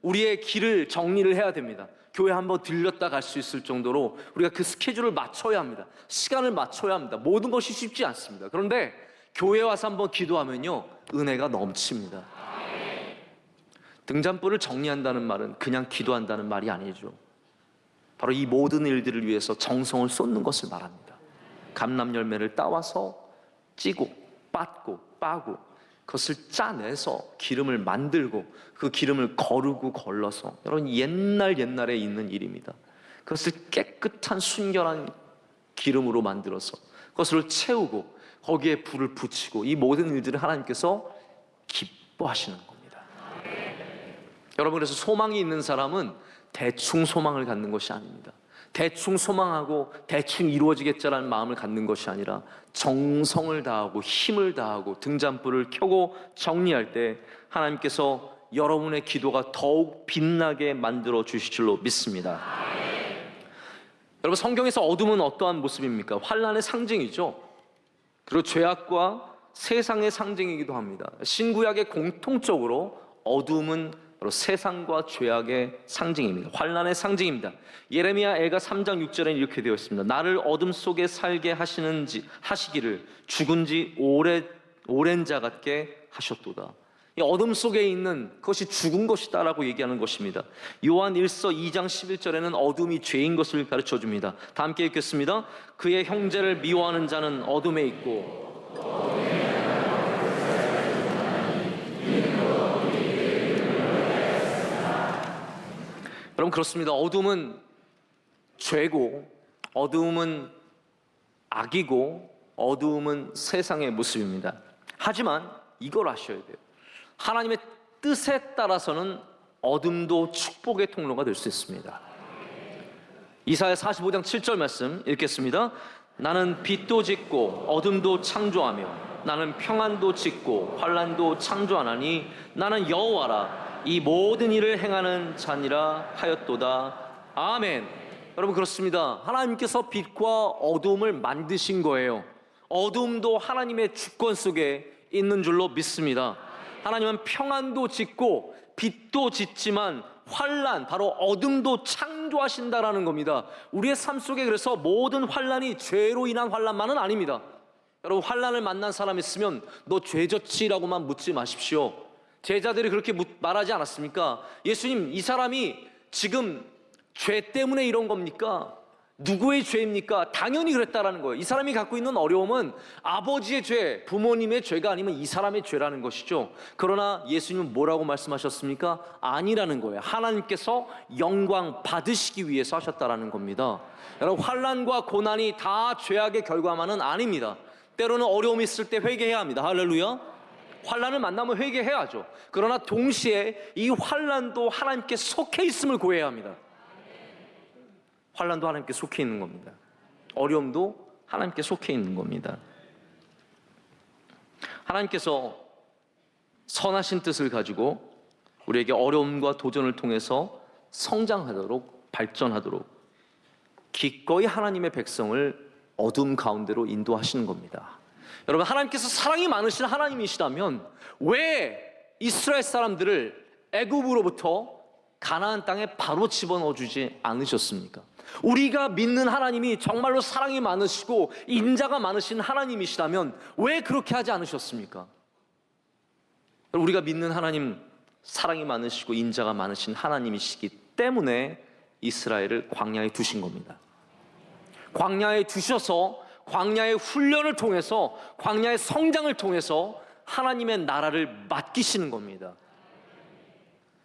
우리의 길을 정리를 해야 됩니다. 교회 한번 들렸다 갈 수 있을 정도로 우리가 그 스케줄을 맞춰야 합니다. 시간을 맞춰야 합니다. 모든 것이 쉽지 않습니다. 그런데 교회 와서 한번 기도하면요, 은혜가 넘칩니다. 등잔불을 정리한다는 말은 그냥 기도한다는 말이 아니죠. 바로 이 모든 일들을 위해서 정성을 쏟는 것을 말합니다. 감람 열매를 따와서 찌고 빻고 빠고 그것을 짜내서 기름을 만들고 그 기름을 거르고 걸러서, 여러분 옛날에 있는 일입니다. 그것을 깨끗한 순결한 기름으로 만들어서 그것을 채우고 거기에 불을 붙이고, 이 모든 일들을 하나님께서 기뻐하시는 겁니다. 여러분, 그래서 소망이 있는 사람은 대충 소망을 갖는 것이 아닙니다. 대충 소망하고 대충 이루어지겠자라는 마음을 갖는 것이 아니라 정성을 다하고 힘을 다하고 등잔불을 켜고 정리할 때 하나님께서 여러분의 기도가 더욱 빛나게 만들어 주실 줄로 믿습니다. 여러분, 성경에서 어둠은 어떠한 모습입니까? 환난의 상징이죠. 그리고 죄악과 세상의 상징이기도 합니다. 신구약의 공통적으로 어둠은 바로 세상과 죄악의 상징입니다. 환난의 상징입니다. 예레미야 애가 3장 6절에 이렇게 되어 있습니다. 나를 어둠 속에 살게 하시기를 죽은 지 오랜 자 같게 하셨도다. 이 어둠 속에 있는 그것이 죽은 것이다라고 얘기하는 것입니다. 요한 1서 2장 11절에는 어둠이 죄인 것을 가르쳐 줍니다. 다 함께 읽겠습니다. 그의 형제를 미워하는 자는 어둠에 있고 여러분, 그렇습니다. 어둠은 죄고, 어둠은 악이고, 어둠은 세상의 모습입니다. 하지만 이걸 아셔야 돼요. 하나님의 뜻에 따라서는 어둠도 축복의 통로가 될 수 있습니다. 이사야 45장 7절 말씀 읽겠습니다. 나는 빛도 짓고 어둠도 창조하며 나는 평안도 짓고 환난도 창조하나니 나는 여호와라. 이 모든 일을 행하는 자니라 하였도다. 아멘. 여러분, 그렇습니다. 하나님께서 빛과 어둠을 만드신 거예요. 어둠도 하나님의 주권 속에 있는 줄로 믿습니다. 하나님은 평안도 짓고 빛도 짓지만 환난, 바로 어둠도 창조하신다라는 겁니다. 우리의 삶 속에 그래서 모든 환난이 죄로 인한 환난만은 아닙니다. 여러분, 환난을 만난 사람 있으면 너 죄졌지라고만 묻지 마십시오. 제자들이 그렇게 말하지 않았습니까? 예수님, 이 사람이 지금 죄 때문에 이런 겁니까? 누구의 죄입니까? 당연히 그랬다라는 거예요. 이 사람이 갖고 있는 어려움은 아버지의 죄, 부모님의 죄가 아니면 이 사람의 죄라는 것이죠. 그러나 예수님은 뭐라고 말씀하셨습니까? 아니라는 거예요. 하나님께서 영광 받으시기 위해서 하셨다라는 겁니다. 여러분, 환난과 고난이 다 죄악의 결과만은 아닙니다. 때로는 어려움이 있을 때 회개해야 합니다. 할렐루야. 환난을 만나면 회개해야죠. 그러나 동시에 이 환난도 하나님께 속해 있음을 구해야 합니다. 환난도 하나님께 속해 있는 겁니다. 어려움도 하나님께 속해 있는 겁니다. 하나님께서 선하신 뜻을 가지고 우리에게 어려움과 도전을 통해서 성장하도록, 발전하도록 기꺼이 하나님의 백성을 어둠 가운데로 인도하시는 겁니다. 여러분, 하나님께서 사랑이 많으신 하나님이시다면 왜 이스라엘 사람들을 애굽으로부터 가나안 땅에 바로 집어넣어 주지 않으셨습니까? 우리가 믿는 하나님이 정말로 사랑이 많으시고 인자가 많으신 하나님이시다면 왜 그렇게 하지 않으셨습니까? 우리가 믿는 하나님, 사랑이 많으시고 인자가 많으신 하나님이시기 때문에 이스라엘을 광야에 두신 겁니다. 광야에 두셔서 광야의 훈련을 통해서, 광야의 성장을 통해서 하나님의 나라를 맡기시는 겁니다.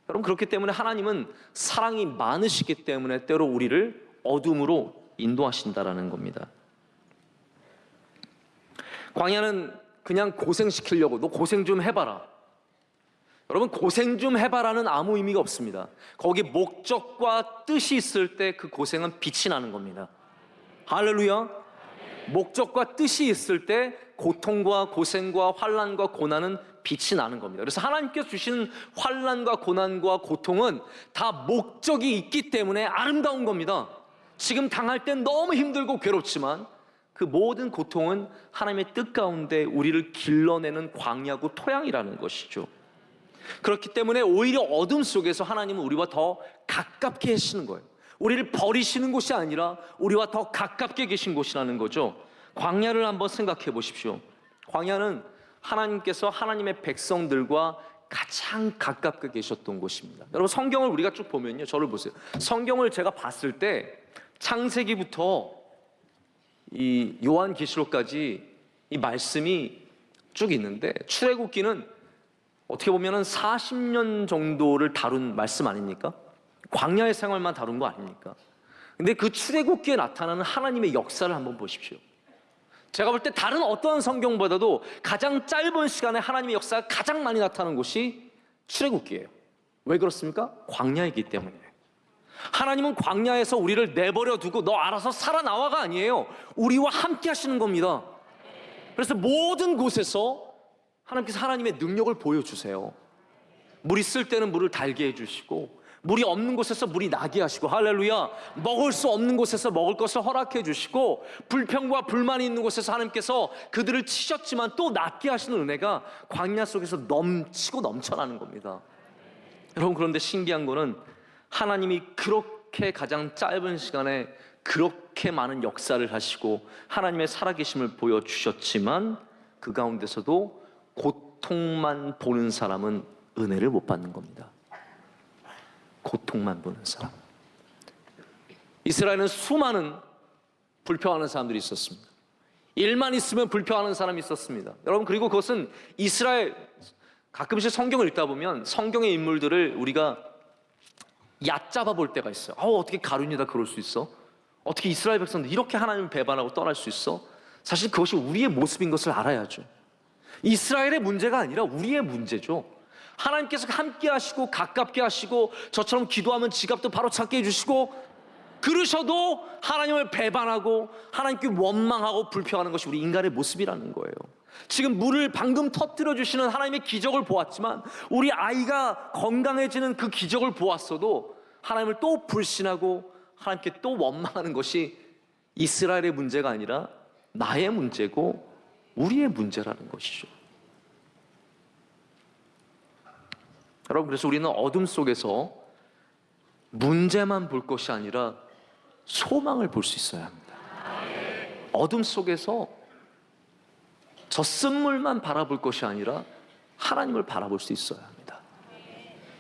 여러분, 그렇기 때문에 하나님은 사랑이 많으시기 때문에 때로 우리를 어둠으로 인도하신다라는 겁니다. 광야는 그냥 고생시키려고 너 고생 좀 해봐라. 여러분, 고생 좀 해봐라는 아무 의미가 없습니다. 거기 목적과 뜻이 있을 때 그 고생은 빛이 나는 겁니다. 할렐루야. 목적과 뜻이 있을 때 고통과 고생과 환난과 고난은 빛이 나는 겁니다. 그래서 하나님께서 주시는 환난과 고난과 고통은 다 목적이 있기 때문에 아름다운 겁니다. 지금 당할 땐 너무 힘들고 괴롭지만 그 모든 고통은 하나님의 뜻 가운데 우리를 길러내는 광야고 토양이라는 것이죠. 그렇기 때문에 오히려 어둠 속에서 하나님은 우리와 더 가깝게 하시는 거예요. 우리를 버리시는 곳이 아니라 우리와 더 가깝게 계신 곳이라는 거죠. 광야를 한번 생각해 보십시오. 광야는 하나님께서 하나님의 백성들과 가장 가깝게 계셨던 곳입니다. 여러분, 성경을 우리가 쭉 보면요, 저를 보세요. 성경을 제가 봤을 때 창세기부터 이 요한계시록까지 이 말씀이 쭉 있는데, 출애굽기는 어떻게 보면은 40년 정도를 다룬 말씀 아닙니까? 광야의 생활만 다룬 거 아닙니까? 근데 그 출애굽기에 나타나는 하나님의 역사를 한번 보십시오. 제가 볼 때 다른 어떤 성경보다도 가장 짧은 시간에 하나님의 역사가 가장 많이 나타나는 곳이 출애굽기예요. 왜 그렇습니까? 광야이기 때문이에요. 하나님은 광야에서 우리를 내버려 두고 너 알아서 살아나와가 아니에요. 우리와 함께 하시는 겁니다. 그래서 모든 곳에서 하나님께서 하나님의 능력을 보여주세요. 물이 쓸 때는 물을 달게 해주시고, 물이 없는 곳에서 물이 나게 하시고, 할렐루야. 먹을 수 없는 곳에서 먹을 것을 허락해 주시고, 불평과 불만이 있는 곳에서 하나님께서 그들을 치셨지만 또 낫게 하시는 은혜가 광야 속에서 넘치고 넘쳐나는 겁니다. 여러분, 그런데 신기한 거는 하나님이 그렇게 가장 짧은 시간에 그렇게 많은 역사를 하시고 하나님의 살아계심을 보여주셨지만 그 가운데서도 고통만 보는 사람은 은혜를 못 받는 겁니다. 고통만 보는 사람. 이스라엘은 수많은 불평하는 사람들이 있었습니다. 일만 있으면 불평하는 사람이 있었습니다. 여러분, 그리고 그것은 이스라엘, 가끔씩 성경을 읽다 보면 성경의 인물들을 우리가 얕잡아 볼 때가 있어요. 어떻게 가룟유다 그럴 수 있어? 어떻게 이스라엘 백성들 이렇게 하나님을 배반하고 떠날 수 있어? 사실 그것이 우리의 모습인 것을 알아야죠. 이스라엘의 문제가 아니라 우리의 문제죠. 하나님께서 함께 하시고 가깝게 하시고 저처럼 기도하면 지갑도 바로 찾게 해주시고, 그러셔도 하나님을 배반하고 하나님께 원망하고 불평하는 것이 우리 인간의 모습이라는 거예요. 지금 물을 방금 터뜨려 주시는 하나님의 기적을 보았지만, 우리 아이가 건강해지는 그 기적을 보았어도 하나님을 또 불신하고 하나님께 또 원망하는 것이 이스라엘의 문제가 아니라 나의 문제고 우리의 문제라는 것이죠. 여러분, 그래서 우리는 어둠 속에서 문제만 볼 것이 아니라 소망을 볼 수 있어야 합니다. 어둠 속에서 저 쓴물만 바라볼 것이 아니라 하나님을 바라볼 수 있어야 합니다.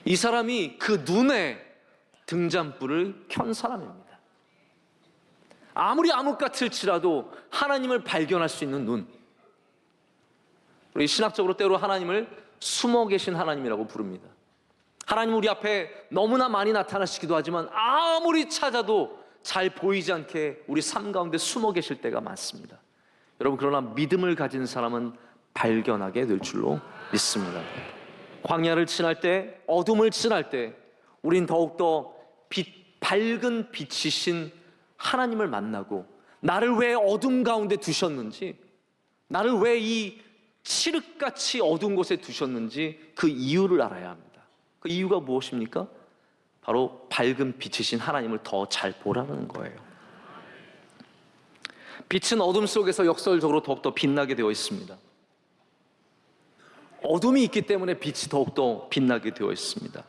이 사람이 그 눈에 등잔불을 켠 사람입니다. 아무리 암흑 같을지라도 하나님을 발견할 수 있는 눈. 우리 신학적으로 때로 하나님을 숨어 계신 하나님이라고 부릅니다. 하나님 우리 앞에 너무나 많이 나타나시기도 하지만 아무리 찾아도 잘 보이지 않게 우리 삶 가운데 숨어 계실 때가 많습니다. 여러분, 그러나 믿음을 가진 사람은 발견하게 될 줄로 믿습니다. 광야를 지날 때, 어둠을 지날 때 우린 더욱더 밝은 빛이신 하나님을 만나고, 나를 왜 어둠 가운데 두셨는지, 나를 왜 이 칠흑같이 어두운 곳에 두셨는지 그 이유를 알아야 합니다. 그 이유가 무엇입니까? 바로 밝은 빛이신 하나님을 더 잘 보라는 거예요. 빛은 어둠 속에서 역설적으로 더욱더 빛나게 되어 있습니다. 어둠이 있기 때문에 빛이 더욱더 빛나게 되어 있습니다.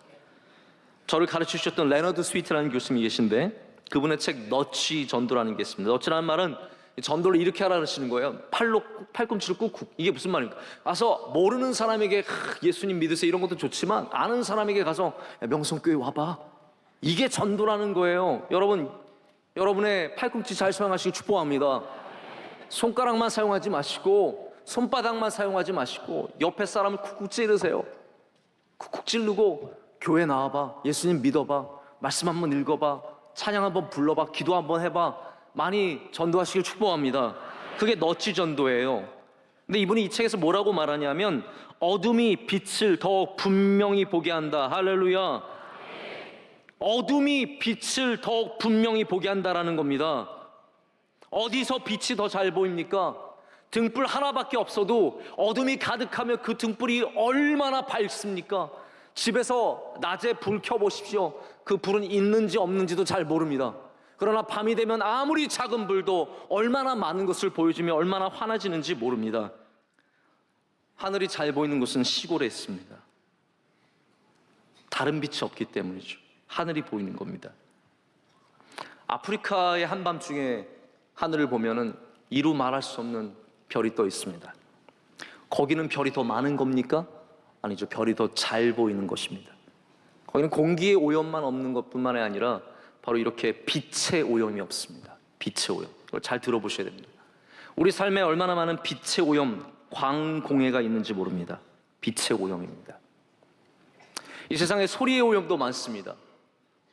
저를 가르쳐 주셨던 레너드 스위트라는 교수님이 계신데, 그분의 책 너치 전도라는 게 있습니다. 너치라는 말은 전도를 이렇게 하라 그러시는 거예요. 팔꿈치를 꾹. 이게 무슨 말입니까? 가서 모르는 사람에게 예수님 믿으세요 이런 것도 좋지만, 아는 사람에게 가서 명성교회 와봐. 이게 전도라는 거예요. 여러분, 여러분의 팔꿈치 잘 사용하시기 축복합니다. 손가락만 사용하지 마시고, 손바닥만 사용하지 마시고, 옆에 사람을 쿡쿡 찌르세요. 쿡쿡 찌르고 교회 나와봐. 예수님 믿어봐. 말씀 한번 읽어봐. 찬양 한번 불러봐. 기도 한번 해봐. 많이 전도하시길 축복합니다. 그게 너치 전도예요. 근데 이분이 이 책에서 뭐라고 말하냐면, 어둠이 빛을 더 분명히 보게 한다. 할렐루야. 어둠이 빛을 더 분명히 보게 한다라는 겁니다. 어디서 빛이 더 잘 보입니까? 등불 하나밖에 없어도 어둠이 가득하면 그 등불이 얼마나 밝습니까? 집에서 낮에 불 켜보십시오. 그 불은 있는지 없는지도 잘 모릅니다. 그러나 밤이 되면 아무리 작은 불도 얼마나 많은 것을 보여주며 얼마나 환해지는지 모릅니다. 하늘이 잘 보이는 곳은 시골에 있습니다. 다른 빛이 없기 때문이죠. 하늘이 보이는 겁니다. 아프리카의 한밤중에 하늘을 보면은 이루 말할 수 없는 별이 떠 있습니다. 거기는 별이 더 많은 겁니까? 아니죠. 별이 더 잘 보이는 것입니다. 거기는 공기의 오염만 없는 것뿐만이 아니라 바로 이렇게 빛의 오염이 없습니다. 빛의 오염. 이걸 잘 들어보셔야 됩니다. 우리 삶에 얼마나 많은 빛의 오염, 광공해가 있는지 모릅니다. 빛의 오염입니다. 이 세상에 소리의 오염도 많습니다.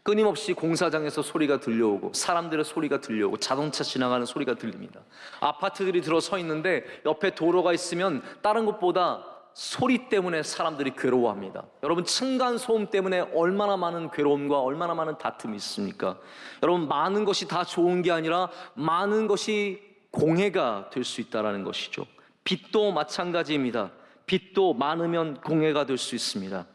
끊임없이 공사장에서 소리가 들려오고 사람들의 소리가 들려오고 자동차 지나가는 소리가 들립니다. 아파트들이 들어서 있는데 옆에 도로가 있으면 다른 것보다 소리 때문에 사람들이 괴로워합니다. 여러분, 층간소음 때문에 얼마나 많은 괴로움과 얼마나 많은 다툼이 있습니까? 여러분, 많은 것이 다 좋은 게 아니라 많은 것이 공해가 될 수 있다는 것이죠. 빛도 마찬가지입니다. 빛도 많으면 공해가 될 수 있습니다.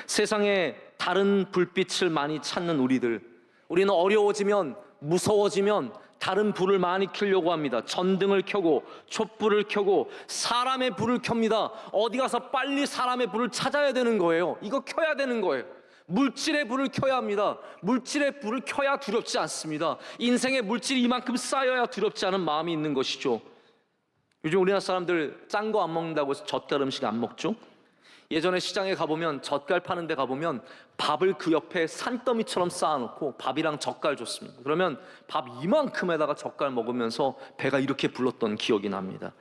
세상에 다른 불빛을 많이 찾는 우리는 어려워지면, 무서워지면 다른 불을 많이 켜려고 합니다. 전등을 켜고 촛불을 켜고 사람의 불을 켭니다. 어디 가서 빨리 사람의 불을 찾아야 되는 거예요. 이거 켜야 되는 거예요. 물질의 불을 켜야 합니다. 물질의 불을 켜야 두렵지 않습니다. 인생에 물질이 이만큼 쌓여야 두렵지 않은 마음이 있는 것이죠. 요즘 우리나라 사람들 짠 거 안 먹는다고 해서 젓갈 음식 안 먹죠? 예전에 시장에 가보면, 젓갈 파는 데 가보면 밥을 그 옆에 산더미처럼 쌓아놓고 밥이랑 젓갈 줬습니다. 그러면 밥 이만큼에다가 젓갈 먹으면서 배가 이렇게 불렀던 기억이 납니다.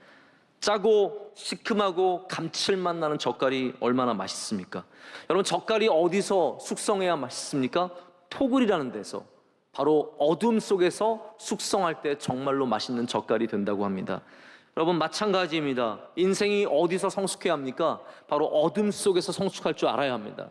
짜고 시큼하고 감칠맛 나는 젓갈이 얼마나 맛있습니까? 여러분, 젓갈이 어디서 숙성해야 맛있습니까? 토굴이라는 데서, 바로 어둠 속에서 숙성할 때 정말로 맛있는 젓갈이 된다고 합니다. 여러분, 마찬가지입니다. 인생이 어디서 성숙해야 합니까? 바로 어둠 속에서 성숙할 줄 알아야 합니다.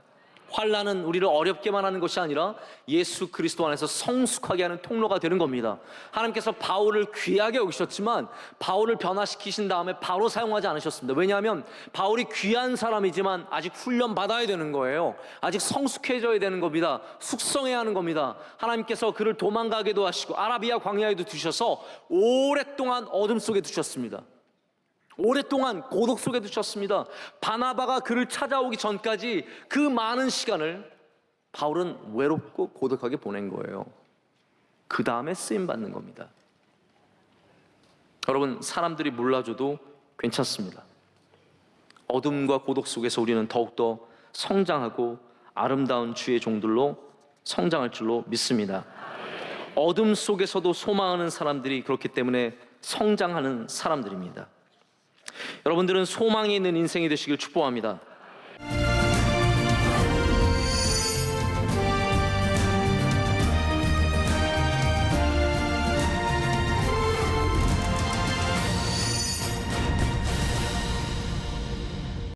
환난은 우리를 어렵게만 하는 것이 아니라 예수 그리스도 안에서 성숙하게 하는 통로가 되는 겁니다. 하나님께서 바울을 귀하게 여기셨지만 바울을 변화시키신 다음에 바로 사용하지 않으셨습니다. 왜냐하면 바울이 귀한 사람이지만 아직 훈련 받아야 되는 거예요. 아직 성숙해져야 되는 겁니다. 숙성해야 하는 겁니다. 하나님께서 그를 도망가게도 하시고 아라비아 광야에도 두셔서 오랫동안 어둠 속에 두셨습니다. 오랫동안 고독 속에 두셨습니다. 바나바가 그를 찾아오기 전까지 그 많은 시간을 바울은 외롭고 고독하게 보낸 거예요. 그 다음에 쓰임 받는 겁니다. 여러분, 사람들이 몰라줘도 괜찮습니다. 어둠과 고독 속에서 우리는 더욱더 성장하고 아름다운 주의 종들로 성장할 줄로 믿습니다. 어둠 속에서도 소망하는 사람들이 그렇기 때문에 성장하는 사람들입니다. 여러분들은 소망이 있는 인생이 되시길 축복합니다.